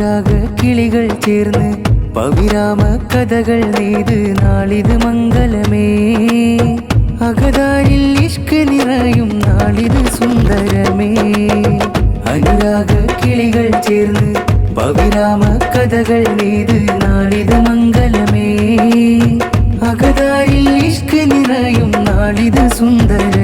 അനുരാഗ കിളികൾ ചേർന്ന് പവിരാമ കഥകൾ നെയ്ത് നാളിത് മംഗലമേ. അകതാരിൽ ഇഷ്ക് നിറയും നാളിത് സുന്ദരമേ. അനുരാഗ കിളികൾ ചേർന്ന് പവിരാമ കഥകൾ നെയ്ത് നാളിത് മംഗലമേ. അകതാരിൽ ഇഷ്ക് നിറയും നാളിത് സുന്ദരമേ.